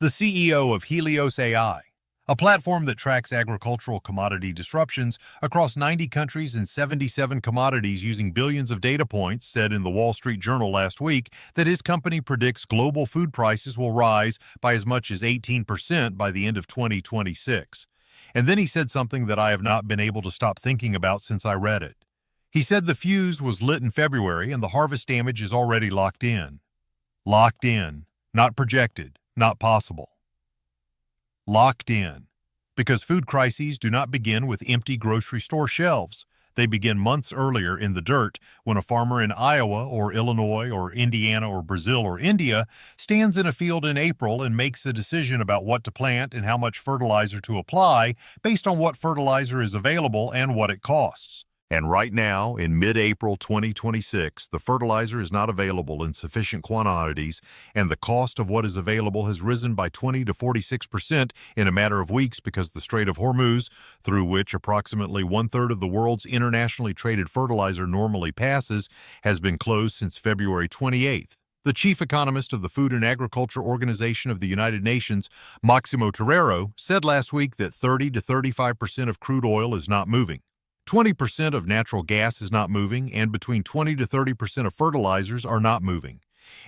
the CEO of Helios AI, a platform that tracks agricultural commodity disruptions across 90 countries and 77 commodities using billions of data points, said in the Wall Street Journal last week that his company predicts global food prices will rise by as much as 18% by the end of 2026. And then he said something that I have not been able to stop thinking about since I read it. He said the fuse was lit in February and the harvest damage is already locked in. Locked in, not projected, not possible. Locked in. Because food crises do not begin with empty grocery store shelves. They begin months earlier in the dirt when a farmer in Iowa or Illinois or Indiana or Brazil or India stands in a field in April and makes a decision about what to plant and how much fertilizer to apply based on what fertilizer is available and what it costs. And right now, in mid-April 2026, the fertilizer is not available in sufficient quantities, and the cost of what is available has risen by 20 to 46% in a matter of weeks because the Strait of Hormuz, through which approximately one-third of the world's internationally traded fertilizer normally passes, has been closed since February 28th. The chief economist of the Food and Agriculture Organization of the United Nations, Maximo Torero, said last week that 30 to 35% of crude oil is not moving. 20% of natural gas is not moving, and between 20 to 30% of fertilizers are not moving.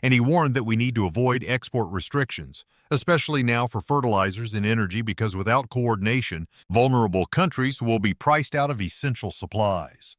And he warned that we need to avoid export restrictions, especially now for fertilizers and energy, because without coordination, vulnerable countries will be priced out of essential supplies.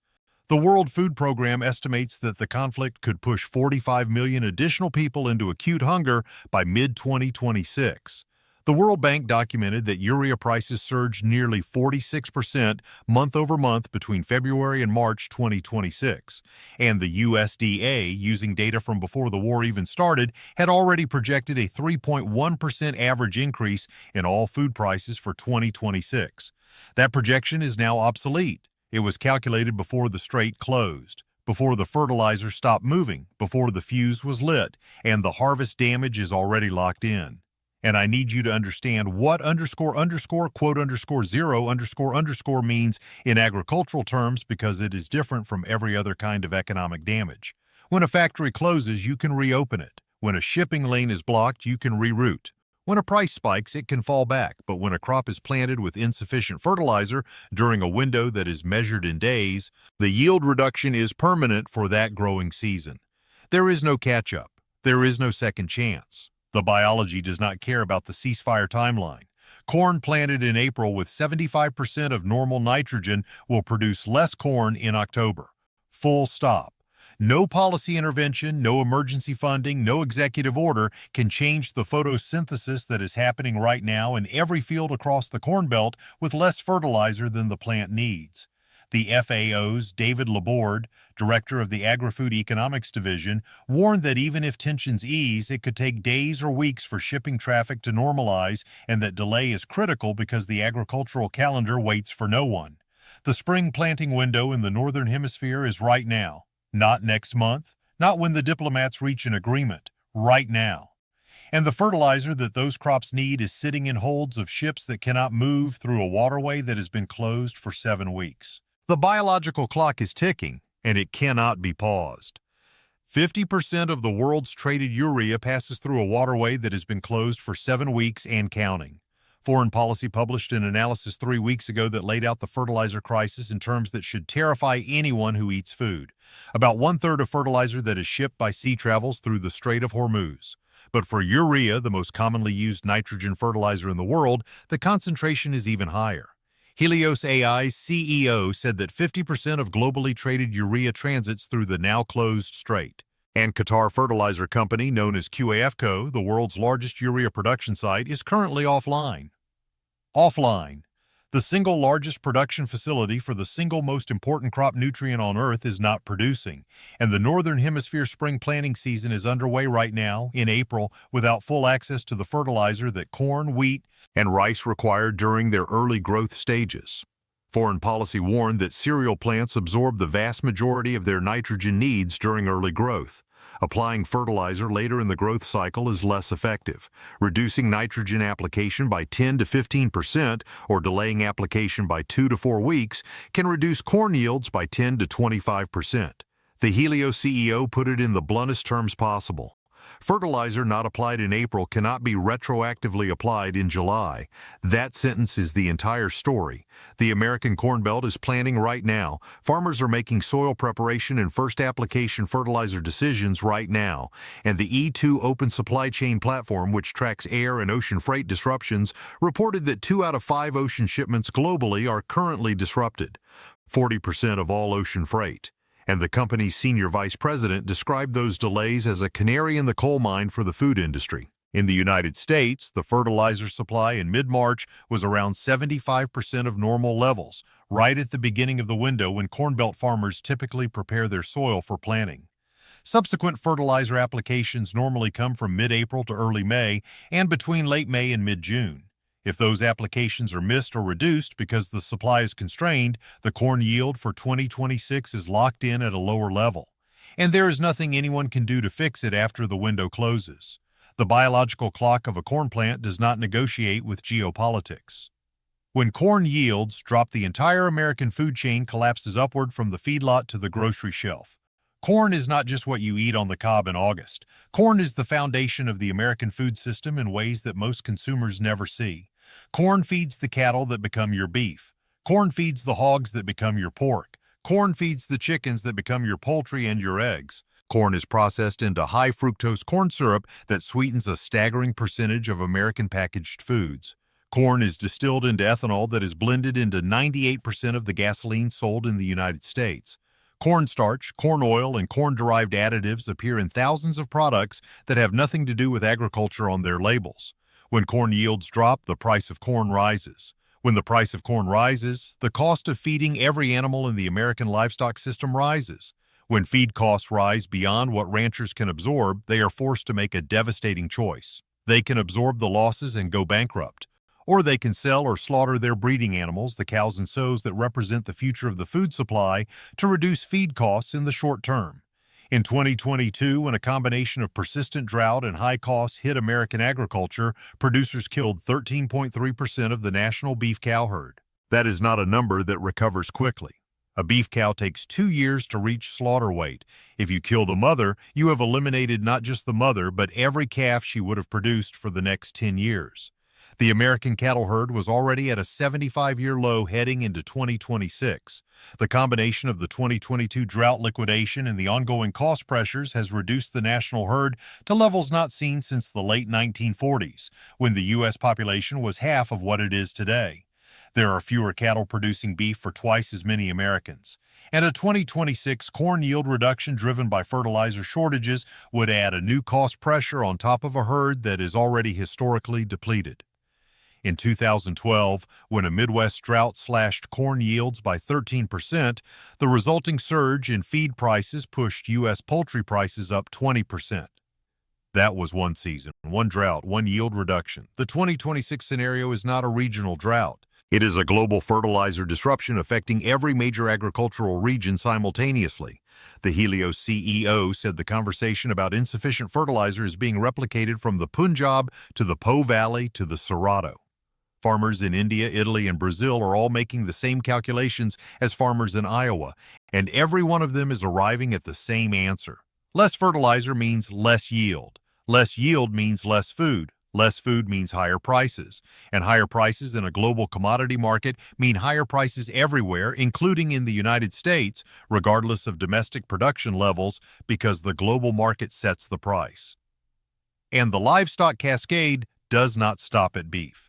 The World Food Program estimates that the conflict could push 45 million additional people into acute hunger by mid-2026. The World Bank documented that urea prices surged nearly 46% month over month between February and March 2026, and the USDA, using data from before the war even started, had already projected a 3.1% average increase in all food prices for 2026. That projection is now obsolete. It was calculated before the strait closed, before the fertilizer stopped moving, before the fuse was lit, and the harvest damage is already locked in. And I need you to understand what __0__ means in agricultural terms, because it is different from every other kind of economic damage. When a factory closes, you can reopen it. When a shipping lane is blocked, you can reroute. When a price spikes, it can fall back. But when a crop is planted with insufficient fertilizer during a window that is measured in days, the yield reduction is permanent for that growing season. There is no catch-up. There is no second chance. The biology does not care about the ceasefire timeline. Corn planted in April with 75% of normal nitrogen will produce less corn in October. Full stop. No policy intervention, no emergency funding, no executive order can change the photosynthesis that is happening right now in every field across the Corn Belt with less fertilizer than the plant needs. The FAO's David Laborde, director of the Agri-Food Economics Division, warned that even if tensions ease, it could take days or weeks for shipping traffic to normalize, and that delay is critical because the agricultural calendar waits for no one. The spring planting window in the Northern Hemisphere is right now, not next month, not when the diplomats reach an agreement, right now. And the fertilizer that those crops need is sitting in holds of ships that cannot move through a waterway that has been closed for 7 weeks. The biological clock is ticking, and it cannot be paused. 50% of the world's traded urea passes through a waterway that has been closed for 7 weeks and counting. Foreign Policy published an analysis 3 weeks ago that laid out the fertilizer crisis in terms that should terrify anyone who eats food. About one-third of fertilizer that is shipped by sea travels through the Strait of Hormuz. But for urea, the most commonly used nitrogen fertilizer in the world, the concentration is even higher. Helios AI's CEO said that 50% of globally traded urea transits through the now-closed strait. And Qatar Fertiliser Company, known as QAFCO, the world's largest urea production site, is currently offline. Offline. The single largest production facility for the single most important crop nutrient on Earth is not producing, and the Northern Hemisphere spring planting season is underway right now, in April, without full access to the fertilizer that corn, wheat, and rice require during their early growth stages. Foreign Policy warned that cereal plants absorb the vast majority of their nitrogen needs during early growth. Applying fertilizer later in the growth cycle is less effective. Reducing nitrogen application by 10 to 15% or delaying application by 2 to 4 weeks can reduce corn yields by 10 to 25%. The Helios CEO put it in the bluntest terms possible. Fertilizer not applied in April cannot be retroactively applied in July. That sentence is the entire story. The American Corn Belt is planning right now. Farmers are making soil preparation and first application fertilizer decisions right now. And the E2 Open Supply Chain platform, which tracks air and ocean freight disruptions, reported that 2 out of 5 ocean shipments globally are currently disrupted, 40% of all ocean freight. And the company's senior vice president described those delays as a canary in the coal mine for the food industry. In the United States, the fertilizer supply in mid-March was around 75% of normal levels, right at the beginning of the window when Corn Belt farmers typically prepare their soil for planting. Subsequent fertilizer applications normally come from mid-April to early May and between late May and mid-June. If those applications are missed or reduced because the supply is constrained, the corn yield for 2026 is locked in at a lower level. And there is nothing anyone can do to fix it after the window closes. The biological clock of a corn plant does not negotiate with geopolitics. When corn yields drop, the entire American food chain collapses upward from the feedlot to the grocery shelf. Corn is not just what you eat on the cob in August. Corn is the foundation of the American food system in ways that most consumers never see. Corn feeds the cattle that become your beef. Corn feeds the hogs that become your pork. Corn feeds the chickens that become your poultry and your eggs. Corn is processed into high-fructose corn syrup that sweetens a staggering percentage of American packaged foods. Corn is distilled into ethanol that is blended into 98% of the gasoline sold in the United States. Cornstarch, corn oil, and corn-derived additives appear in thousands of products that have nothing to do with agriculture on their labels. When corn yields drop, the price of corn rises. When the price of corn rises, the cost of feeding every animal in the American livestock system rises. When feed costs rise beyond what ranchers can absorb, they are forced to make a devastating choice. They can absorb the losses and go bankrupt. Or they can sell or slaughter their breeding animals, the cows and sows that represent the future of the food supply, to reduce feed costs in the short term. In 2022, when a combination of persistent drought and high costs hit American agriculture, producers killed 13.3% of the national beef cow herd. That is not a number that recovers quickly. A beef cow takes 2 years to reach slaughter weight. If you kill the mother, you have eliminated not just the mother, but every calf she would have produced for the next 10 years. The American cattle herd was already at a 75-year low heading into 2026. The combination of the 2022 drought liquidation and the ongoing cost pressures has reduced the national herd to levels not seen since the late 1940s, when the U.S. population was half of what it is today. There are fewer cattle producing beef for twice as many Americans. And a 2026 corn yield reduction driven by fertilizer shortages would add a new cost pressure on top of a herd that is already historically depleted. In 2012, when a Midwest drought slashed corn yields by 13%, the resulting surge in feed prices pushed U.S. poultry prices up 20%. That was one season, one drought, one yield reduction. The 2026 scenario is not a regional drought. It is a global fertilizer disruption affecting every major agricultural region simultaneously. The Helios CEO said the conversation about insufficient fertilizer is being replicated from the Punjab to the Po Valley to the Cerrado. Farmers in India, Italy, and Brazil are all making the same calculations as farmers in Iowa, and every one of them is arriving at the same answer. Less fertilizer means less yield. Less yield means less food. Less food means higher prices. And higher prices in a global commodity market mean higher prices everywhere, including in the United States, regardless of domestic production levels, because the global market sets the price. And the livestock cascade does not stop at beef.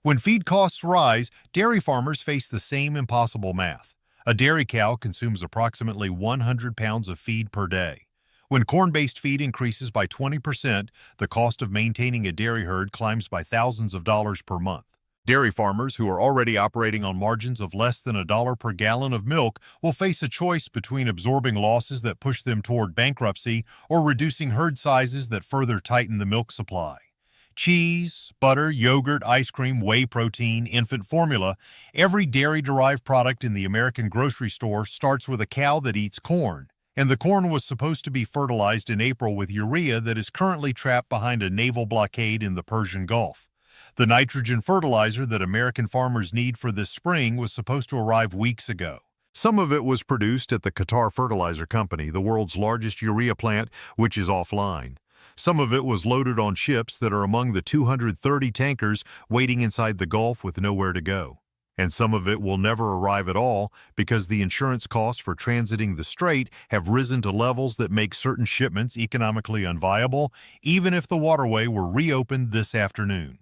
When feed costs rise, dairy farmers face the same impossible math. A dairy cow consumes approximately 100 pounds of feed per day. When corn-based feed increases by 20%, the cost of maintaining a dairy herd climbs by thousands of dollars per month. Dairy farmers who are already operating on margins of less than $1 per gallon of milk will face a choice between absorbing losses that push them toward bankruptcy or reducing herd sizes that further tighten the milk supply. Cheese, butter, yogurt, ice cream, whey protein, infant formula, every dairy-derived product in the American grocery store starts with a cow that eats corn. And the corn was supposed to be fertilized in April with urea that is currently trapped behind a naval blockade in the Persian Gulf. The nitrogen fertilizer that American farmers need for this spring was supposed to arrive weeks ago. Some of it was produced at the Qatar Fertiliser Company, the world's largest urea plant, which is offline. Some of it was loaded on ships that are among the 230 tankers waiting inside the Gulf with nowhere to go. And some of it will never arrive at all because the insurance costs for transiting the strait have risen to levels that make certain shipments economically unviable, even if the waterway were reopened this afternoon.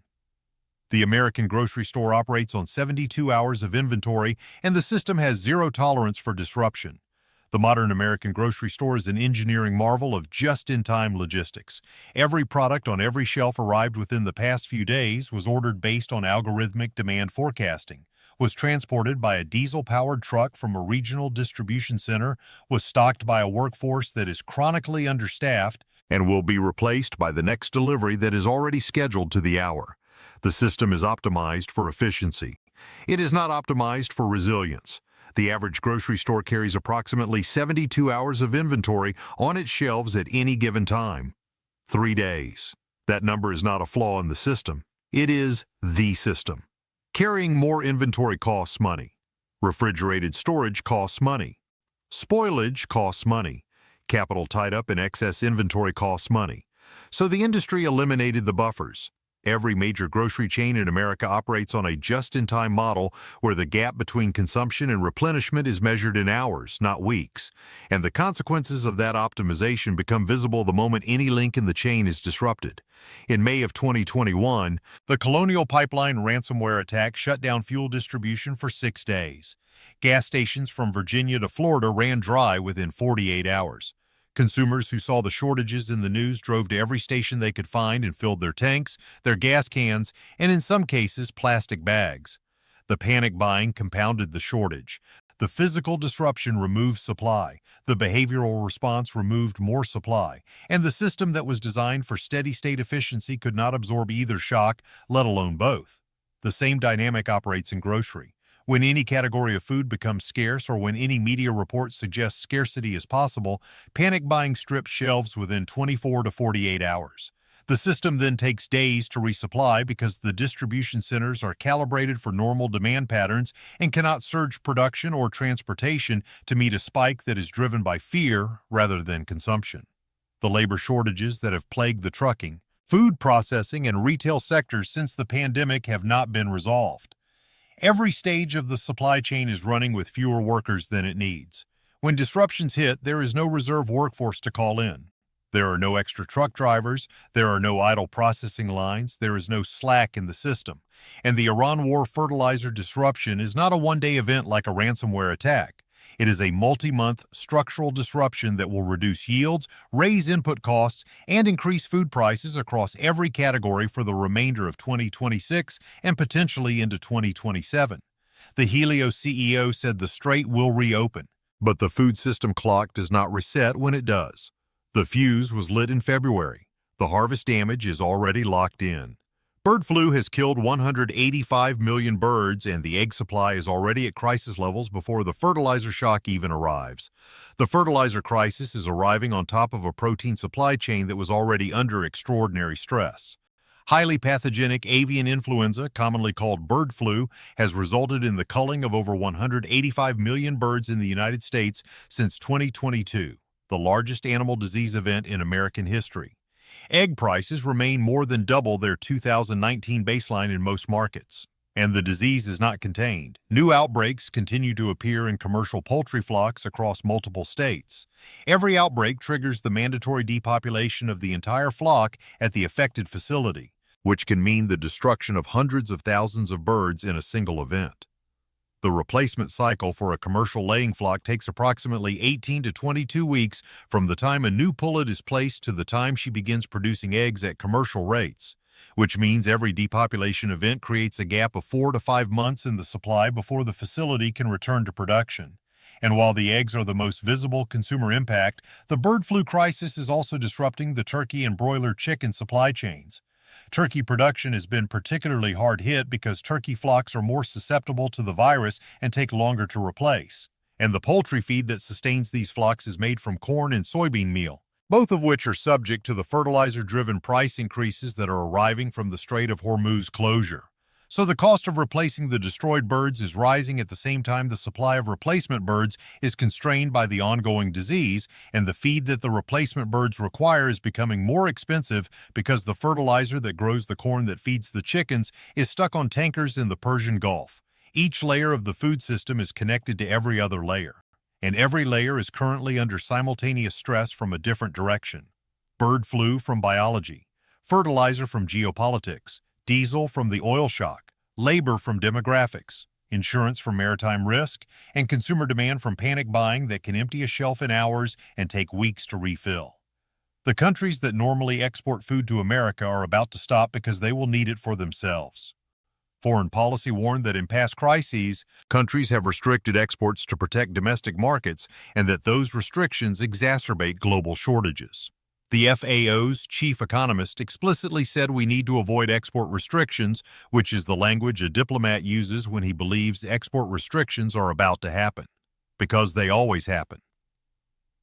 The American grocery store operates on 72 hours of inventory, and the system has zero tolerance for disruption. The modern American grocery store is an engineering marvel of just-in-time logistics. Every product on every shelf arrived within the past few days, was ordered based on algorithmic demand forecasting, was transported by a diesel-powered truck from a regional distribution center, was stocked by a workforce that is chronically understaffed, and will be replaced by the next delivery that is already scheduled to the hour. The system is optimized for efficiency. It is not optimized for resilience. The average grocery store carries approximately 72 hours of inventory on its shelves at any given time. 3 days. That number is not a flaw in the system. It is the system. Carrying more inventory costs money. Refrigerated storage costs money. Spoilage costs money. Capital tied up in excess inventory costs money. So the industry eliminated the buffers. Every major grocery chain in America operates on a just-in-time model where the gap between consumption and replenishment is measured in hours, not weeks. And the consequences of that optimization become visible the moment any link in the chain is disrupted. In May of 2021, the Colonial Pipeline ransomware attack shut down fuel distribution for 6 days. Gas stations from Virginia to Florida ran dry within 48 hours. Consumers who saw the shortages in the news drove to every station they could find and filled their tanks, their gas cans, and in some cases, plastic bags. The panic buying compounded the shortage. The physical disruption removed supply. The behavioral response removed more supply. And the system that was designed for steady-state efficiency could not absorb either shock, let alone both. The same dynamic operates in grocery. When any category of food becomes scarce or when any media report suggests scarcity is possible, panic buying strips shelves within 24 to 48 hours. The system then takes days to resupply because the distribution centers are calibrated for normal demand patterns and cannot surge production or transportation to meet a spike that is driven by fear rather than consumption. The labor shortages that have plagued the trucking, food processing, and retail sectors since the pandemic have not been resolved. Every stage of the supply chain is running with fewer workers than it needs. When disruptions hit, there is no reserve workforce to call in. There are no extra truck drivers, there are no idle processing lines, there is no slack in the system. And the Iran war fertilizer disruption is not a one-day event like a ransomware attack. It is a multi-month structural disruption that will reduce yields, raise input costs, and increase food prices across every category for the remainder of 2026 and potentially into 2027. The Helios CEO said the strait will reopen, but the food system clock does not reset when it does. The fuse was lit in February. The harvest damage is already locked in. Bird flu has killed 185 million birds, and the egg supply is already at crisis levels before the fertilizer shock even arrives. The fertilizer crisis is arriving on top of a protein supply chain that was already under extraordinary stress. Highly pathogenic avian influenza, commonly called bird flu, has resulted in the culling of over 185 million birds in the United States since 2022, the largest animal disease event in American history. Egg prices remain more than double their 2019 baseline in most markets. And the disease is not contained. New outbreaks continue to appear in commercial poultry flocks across multiple states. Every outbreak triggers the mandatory depopulation of the entire flock at the affected facility, which can mean the destruction of hundreds of thousands of birds in a single event. The replacement cycle for a commercial laying flock takes approximately 18 to 22 weeks from the time a new pullet is placed to the time she begins producing eggs at commercial rates, which means every depopulation event creates a gap of 4 to 5 months in the supply before the facility can return to production. And while the eggs are the most visible consumer impact, the bird flu crisis is also disrupting the turkey and broiler chicken supply chains. Turkey production has been particularly hard hit because turkey flocks are more susceptible to the virus and take longer to replace. And the poultry feed that sustains these flocks is made from corn and soybean meal, both of which are subject to the fertilizer-driven price increases that are arriving from the Strait of Hormuz closure. So the cost of replacing the destroyed birds is rising at the same time the supply of replacement birds is constrained by the ongoing disease, and the feed that the replacement birds require is becoming more expensive because the fertilizer that grows the corn that feeds the chickens is stuck on tankers in the Persian Gulf. Each layer of the food system is connected to every other layer, and every layer is currently under simultaneous stress from a different direction. Bird flu from biology, fertilizer from geopolitics, diesel from the oil shock, labor from demographics, insurance from maritime risk, and consumer demand from panic buying that can empty a shelf in hours and take weeks to refill. The countries that normally export food to America are about to stop because they will need it for themselves. Foreign policy warned that in past crises, countries have restricted exports to protect domestic markets and that those restrictions exacerbate global shortages. The FAO's chief economist explicitly said we need to avoid export restrictions, which is the language a diplomat uses when he believes export restrictions are about to happen, because they always happen.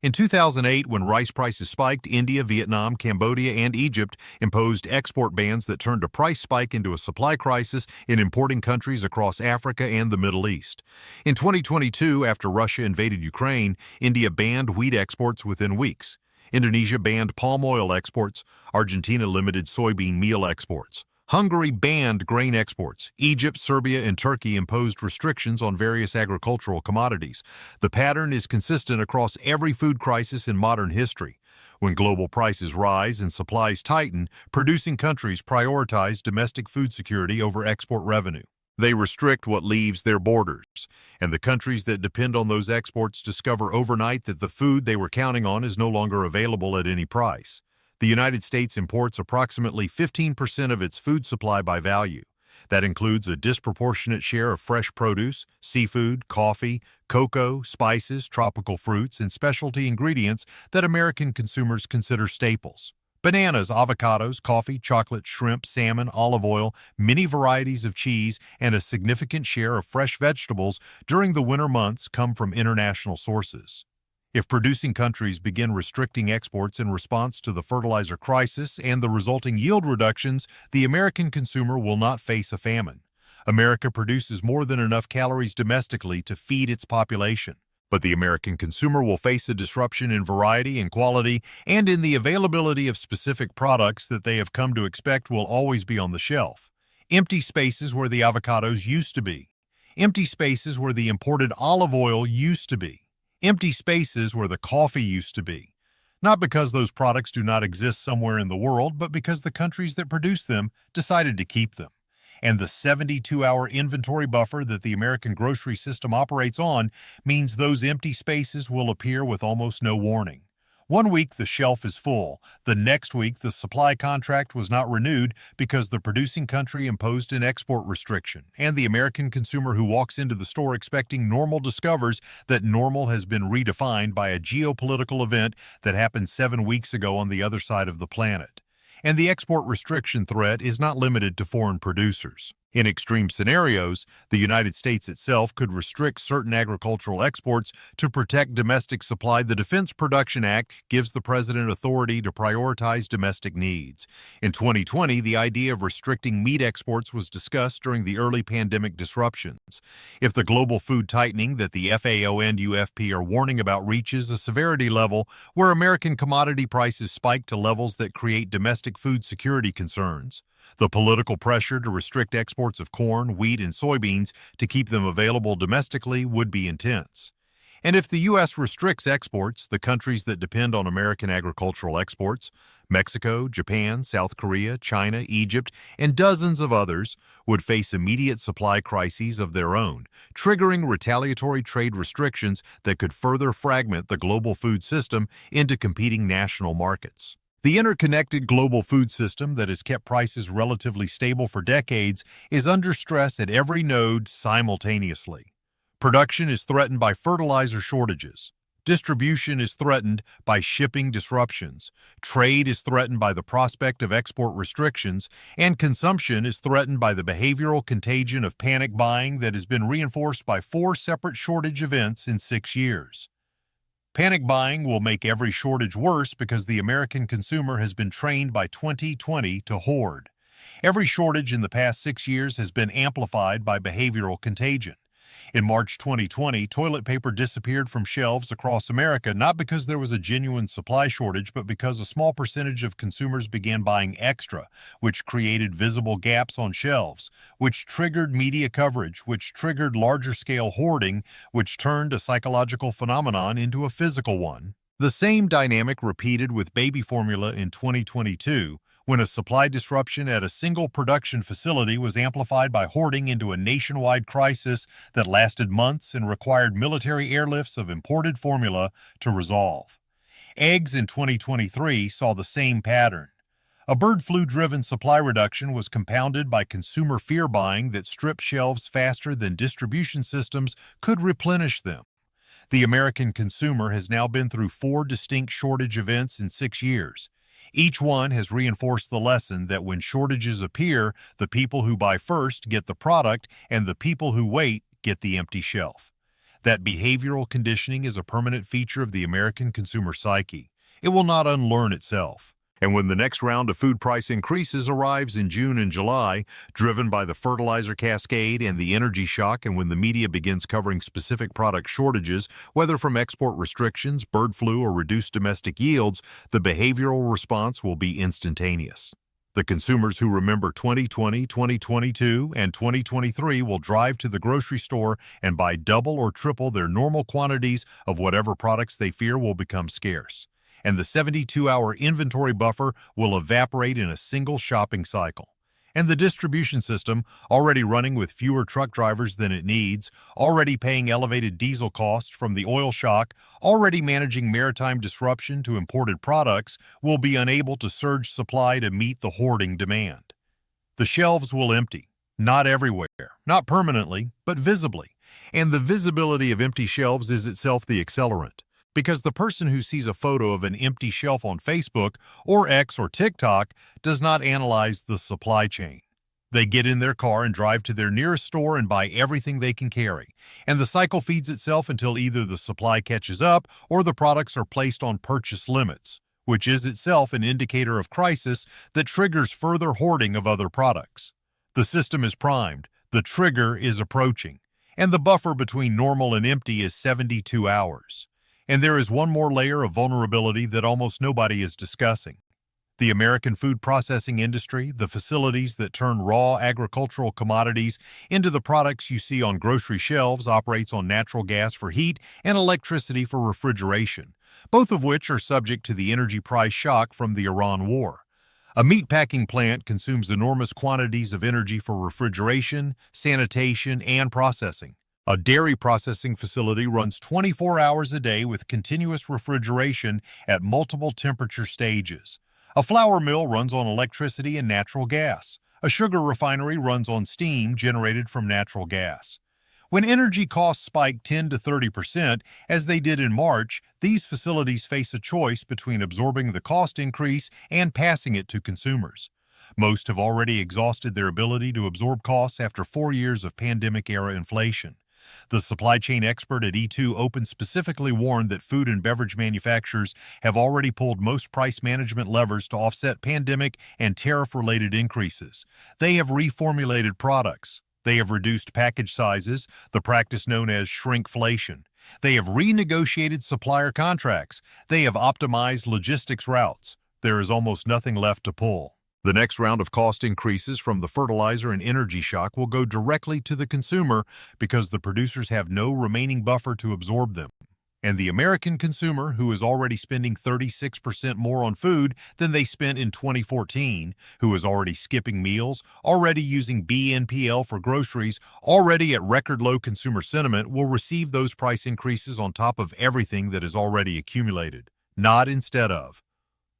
In 2008, when rice prices spiked, India, Vietnam, Cambodia, and Egypt imposed export bans that turned a price spike into a supply crisis in importing countries across Africa and the Middle East. In 2022, after Russia invaded Ukraine, India banned wheat exports within weeks. Indonesia banned palm oil exports. Argentina limited soybean meal exports. Hungary banned grain exports. Egypt, Serbia, and Turkey imposed restrictions on various agricultural commodities. The pattern is consistent across every food crisis in modern history. When global prices rise and supplies tighten, producing countries prioritize domestic food security over export revenue. They restrict what leaves their borders, and the countries that depend on those exports discover overnight that the food they were counting on is no longer available at any price. The United States imports approximately 15% of its food supply by value. That includes a disproportionate share of fresh produce, seafood, coffee, cocoa, spices, tropical fruits, and specialty ingredients that American consumers consider staples. Bananas, avocados, coffee, chocolate, shrimp, salmon, olive oil, many varieties of cheese, and a significant share of fresh vegetables during the winter months come from international sources. If producing countries begin restricting exports in response to the fertilizer crisis and the resulting yield reductions, the American consumer will not face a famine. America produces more than enough calories domestically to feed its population. But the American consumer will face a disruption in variety and quality and in the availability of specific products that they have come to expect will always be on the shelf. Empty spaces where the avocados used to be. Empty spaces where the imported olive oil used to be. Empty spaces where the coffee used to be. Not because those products do not exist somewhere in the world, but because the countries that produce them decided to keep them. And the 72-hour inventory buffer that the American grocery system operates on means those empty spaces will appear with almost no warning. One week the shelf is full, the next week the supply contract was not renewed because the producing country imposed an export restriction, and the American consumer who walks into the store expecting normal discovers that normal has been redefined by a geopolitical event that happened 7 weeks ago on the other side of the planet. And the export restriction threat is not limited to foreign producers. In extreme scenarios, the United States itself could restrict certain agricultural exports to protect domestic supply. The Defense Production Act gives the president authority to prioritize domestic needs. In 2020, the idea of restricting meat exports was discussed during the early pandemic disruptions. If the global food tightening that the FAO and UFP are warning about reaches a severity level where American commodity prices spike to levels that create domestic food security concerns, the political pressure to restrict exports of corn, wheat, and soybeans to keep them available domestically would be intense. And if the U.S. restricts exports, the countries that depend on American agricultural exports, Mexico, Japan, South Korea, China, Egypt, and dozens of others, would face immediate supply crises of their own, triggering retaliatory trade restrictions that could further fragment the global food system into competing national markets. The interconnected global food system that has kept prices relatively stable for decades is under stress at every node simultaneously. Production is threatened by fertilizer shortages. Distribution is threatened by shipping disruptions. Trade is threatened by the prospect of export restrictions, and consumption is threatened by the behavioral contagion of panic buying that has been reinforced by 4 separate shortage events in 6 years. Panic buying will make every shortage worse because the American consumer has been trained by 2020 to hoard. Every shortage in the past 6 years has been amplified by behavioral contagion. In March 2020, toilet paper disappeared from shelves across America not because there was a genuine supply shortage, but because a small percentage of consumers began buying extra, which created visible gaps on shelves, which triggered media coverage, which triggered larger-scale hoarding, which turned a psychological phenomenon into a physical one. The same dynamic repeated with baby formula in 2022, when a supply disruption at a single production facility was amplified by hoarding into a nationwide crisis that lasted months and required military airlifts of imported formula to resolve. Eggs in 2023 saw the same pattern. A bird flu-driven supply reduction was compounded by consumer fear buying that stripped shelves faster than distribution systems could replenish them. The American consumer has now been through 4 distinct shortage events in 6 years. Each one has reinforced the lesson that when shortages appear, the people who buy first get the product and the people who wait get the empty shelf. That behavioral conditioning is a permanent feature of the American consumer psyche. It will not unlearn itself. And when the next round of food price increases arrives in June and July, driven by the fertilizer cascade and the energy shock, and when the media begins covering specific product shortages, whether from export restrictions, bird flu, or reduced domestic yields, the behavioral response will be instantaneous. The consumers who remember 2020, 2022, and 2023 will drive to the grocery store and buy double or triple their normal quantities of whatever products they fear will become scarce. And the 72-hour inventory buffer will evaporate in a single shopping cycle. And the distribution system, already running with fewer truck drivers than it needs, already paying elevated diesel costs from the oil shock, already managing maritime disruption to imported products, will be unable to surge supply to meet the hoarding demand. The shelves will empty, not everywhere, not permanently, but visibly. And the visibility of empty shelves is itself the accelerant. Because the person who sees a photo of an empty shelf on Facebook or X or TikTok does not analyze the supply chain. They get in their car and drive to their nearest store and buy everything they can carry. And the cycle feeds itself until either the supply catches up or the products are placed on purchase limits, which is itself an indicator of crisis that triggers further hoarding of other products. The system is primed, the trigger is approaching, and the buffer between normal and empty is 72 hours. And there is one more layer of vulnerability that almost nobody is discussing. The American food processing industry, the facilities that turn raw agricultural commodities into the products you see on grocery shelves, operates on natural gas for heat and electricity for refrigeration, both of which are subject to the energy price shock from the Iran war. A meatpacking plant consumes enormous quantities of energy for refrigeration, sanitation, and processing. A dairy processing facility runs 24 hours a day with continuous refrigeration at multiple temperature stages. A flour mill runs on electricity and natural gas. A sugar refinery runs on steam generated from natural gas. When energy costs spike 10 to 30%, as they did in March, these facilities face a choice between absorbing the cost increase and passing it to consumers. Most have already exhausted their ability to absorb costs after 4 years of pandemic-era inflation. The supply chain expert at E2 Open specifically warned that food and beverage manufacturers have already pulled most price management levers to offset pandemic and tariff-related increases. They have reformulated products. They have reduced package sizes, the practice known as shrinkflation. They have renegotiated supplier contracts. They have optimized logistics routes. There is almost nothing left to pull. The next round of cost increases from the fertilizer and energy shock will go directly to the consumer because the producers have no remaining buffer to absorb them. And the American consumer, who is already spending 36% more on food than they spent in 2014, who is already skipping meals, already using BNPL for groceries, already at record low consumer sentiment, will receive those price increases on top of everything that is already accumulated, not instead of.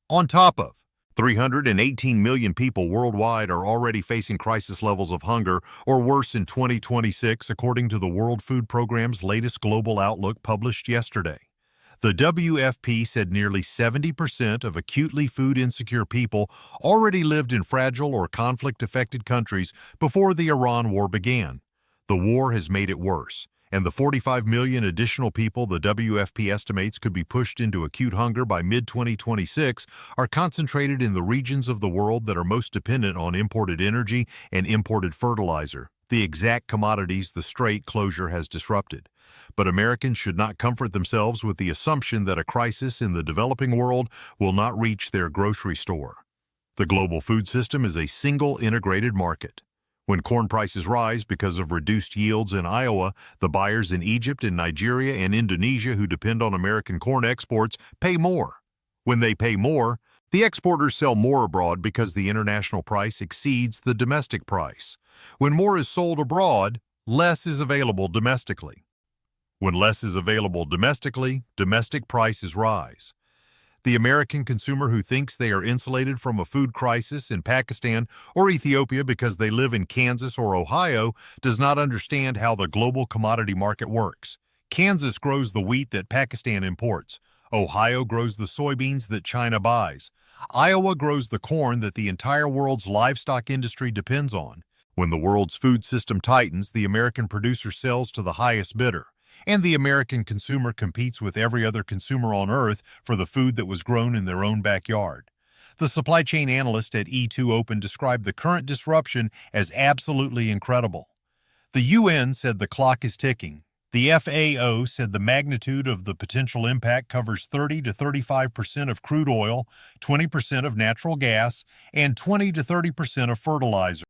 On top of. 318 million people worldwide are already facing crisis levels of hunger or worse in 2026, according to the World Food Programme's latest global outlook published yesterday. The WFP said nearly 70% of acutely food-insecure people already lived in fragile or conflict-affected countries before the Iran war began. The war has made it worse, And the 45 million additional people the WFP estimates could be pushed into acute hunger by mid-2026 are concentrated in the regions of the world that are most dependent on imported energy and imported fertilizer, the exact commodities the Strait closure has disrupted. But Americans should not comfort themselves with the assumption that a crisis in the developing world will not reach their grocery store. The global food system is a single integrated market. When corn prices rise because of reduced yields in Iowa, the buyers in Egypt and Nigeria and Indonesia who depend on American corn exports pay more. When they pay more, the exporters sell more abroad because the international price exceeds the domestic price. When more is sold abroad, less is available domestically. When less is available domestically, domestic prices rise. The American consumer who thinks they are insulated from a food crisis in Pakistan or Ethiopia because they live in Kansas or Ohio does not understand how the global commodity market works. Kansas grows the wheat that Pakistan imports. Ohio grows the soybeans that China buys. Iowa grows the corn that the entire world's livestock industry depends on. When the world's food system tightens, the American producer sells to the highest bidder. And the American consumer competes with every other consumer on Earth for the food that was grown in their own backyard. The supply chain analyst at E2 Open described the current disruption as absolutely incredible. The UN said the clock is ticking. The FAO said the magnitude of the potential impact covers 30 to 35% of crude oil, 20% of natural gas, and 20 to 30% of fertilizer.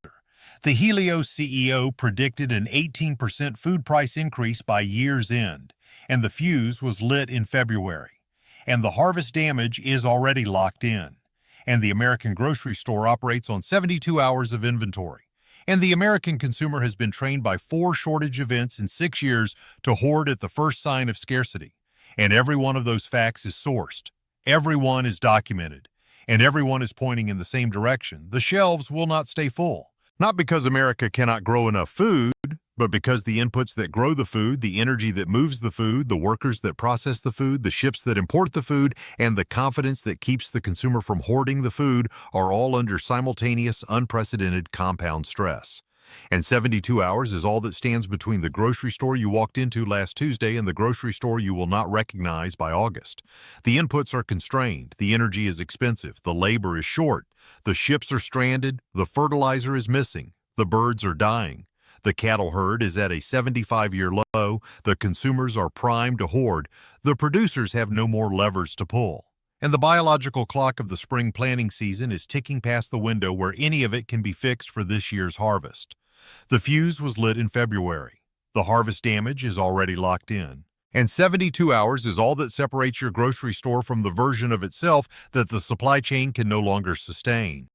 The Helios CEO predicted an 18% food price increase by year's end, and the fuse was lit in February. And the harvest damage is already locked in. And the American grocery store operates on 72 hours of inventory. And the American consumer has been trained by 4 shortage events in 6 years to hoard at the first sign of scarcity. And every one of those facts is sourced. Every one is documented. And everyone is pointing in the same direction. The shelves will not stay full. Not because America cannot grow enough food, but because the inputs that grow the food, the energy that moves the food, the workers that process the food, the ships that import the food, and the confidence that keeps the consumer from hoarding the food are all under simultaneous, unprecedented compound stress. And 72 hours is all that stands between the grocery store you walked into last Tuesday and the grocery store you will not recognize by August. The inputs are constrained, the energy is expensive, the labor is short, the ships are stranded, the fertilizer is missing, the birds are dying, the cattle herd is at a 75-year low, the consumers are primed to hoard, the producers have no more levers to pull. And the biological clock of the spring planting season is ticking past the window where any of it can be fixed for this year's harvest. The fuse was lit in February. The harvest damage is already locked in. And 72 hours is all that separates your grocery store from the version of itself that the supply chain can no longer sustain.